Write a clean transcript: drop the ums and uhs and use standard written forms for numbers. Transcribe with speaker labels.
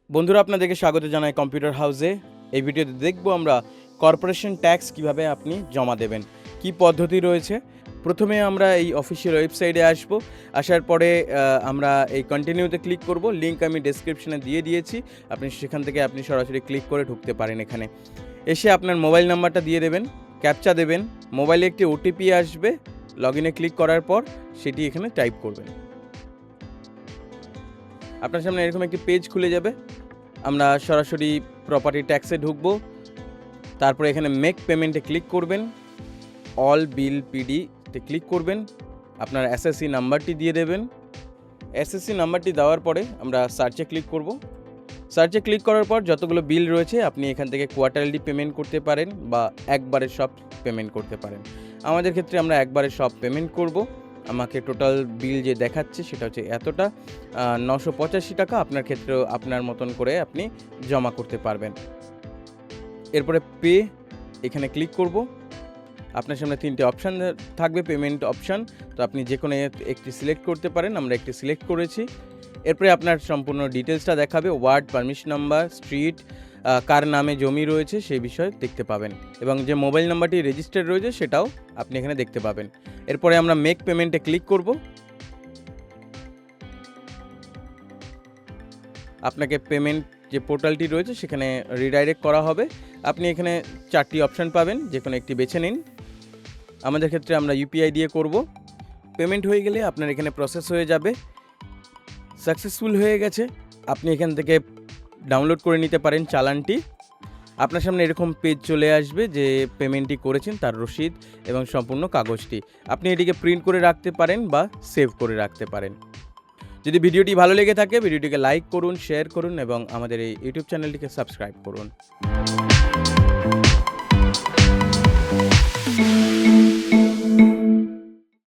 Speaker 1: বন্ধুরা, আপনাদেরকে স্বাগত জানাই কম্পিউটার হাউসে। এই ভিডিওতে দেখব আমরা কর্পোরেশন ট্যাক্স কিভাবে আপনি জমা দেবেন, কি পদ্ধতি রয়েছে। প্রথমে আমরা এই অফিসিয়াল ওয়েবসাইটে আসব। আসার পরে আমরা এই কন্টিনিউতে ক্লিক করব। লিঙ্ক আমি ডেসক্রিপশনে দিয়ে দিয়েছি, আপনি সেখান থেকে আপনি সরাসরি ক্লিক করে ঢুকতে পারেন। এখানে এসে আপনার মোবাইল নাম্বারটা দিয়ে দেবেন, ক্যাপচা দেবেন, মোবাইলে একটি ওটিপি আসবে। লগইনে ক্লিক করার পর সেটি এখানে টাইপ করবেন। আপনার সামনে এরকম একটি পেজ খুলে যাবে। আমরা সরাসরি প্রপার্টি ট্যাক্সে ঢুকবো। তারপরে এখানে মেক পেমেন্টে ক্লিক করবেন, অল বিল পিডিতে ক্লিক করবেন, আপনার এসএসসি নাম্বারটি দিয়ে দেবেন। এসএসসি নাম্বারটি দেওয়ার পরে আমরা সার্চে ক্লিক করব। সার্চে ক্লিক করার পর যতগুলো বিল রয়েছে আপনি এখান থেকে কোয়ার্টারলি পেমেন্ট করতে পারেন বা একবারে সব পেমেন্ট করতে পারেন। আমাদের ক্ষেত্রে আমরা একবারে সব পেমেন্ট করব। আমাকে টোটাল বিল যে দেখাচ্ছে সেটা হচ্ছে এতটা, 985 টাকা। আপনার ক্ষেত্রেও আপনার মতন করে আপনি জমা করতে পারবেন। এরপরে পে এখানে ক্লিক করব। আপনার সামনে 3টে অপশান থাকবে, পেমেন্ট অপশান। তো আপনি যে কোনো একটি সিলেক্ট করতে পারেন, আমরা একটি সিলেক্ট করেছি। এরপরে আপনার সম্পূর্ণ ডিটেলসটা দেখাবে, ওয়ার্ড, পারমিশন নাম্বার, স্ট্রিট, কার নামে জমি রয়েছে সেই বিষয়ে দেখতে পাবেন, এবং যে মোবাইল নাম্বারটি রেজিস্টার্ড রয়েছে সেটাও আপনি এখানে দেখতে পাবেন। এরপরে আমরা মেক পেমেন্টে ক্লিক করব। আপনাকে পেমেন্ট যে পোর্টালটি রয়েছে সেখানে রিডাইরেক্ট করা হবে। আপনি এখানে 4টি অপশান পাবেন, যে কোনো একটি বেছে নিন। আমাদের ক্ষেত্রে আমরা ইউপিআই দিয়ে করব। পেমেন্ট হয়ে গেলে আপনার এখানে প্রসেস হয়ে যাবে। সাকসেসফুল হয়ে গেছে। আপনি এখান থেকে ডাউনলোড করে নিতে পারেন চালানটি। আপনার সামনে এরকম পেজ চলে আসবে যে পেমেন্টটি করেছেন তার রসিদ এবং সম্পূর্ণ কাগজটি। আপনি এটিকে প্রিন্ট করে রাখতে পারেন বা সেভ করে রাখতে পারেন। যদি ভিডিওটি ভালো লেগে থাকে ভিডিওটিকে লাইক করুন, শেয়ার করুন এবং আমাদের এই ইউটিউব চ্যানেলটিকে সাবস্ক্রাইব করুন।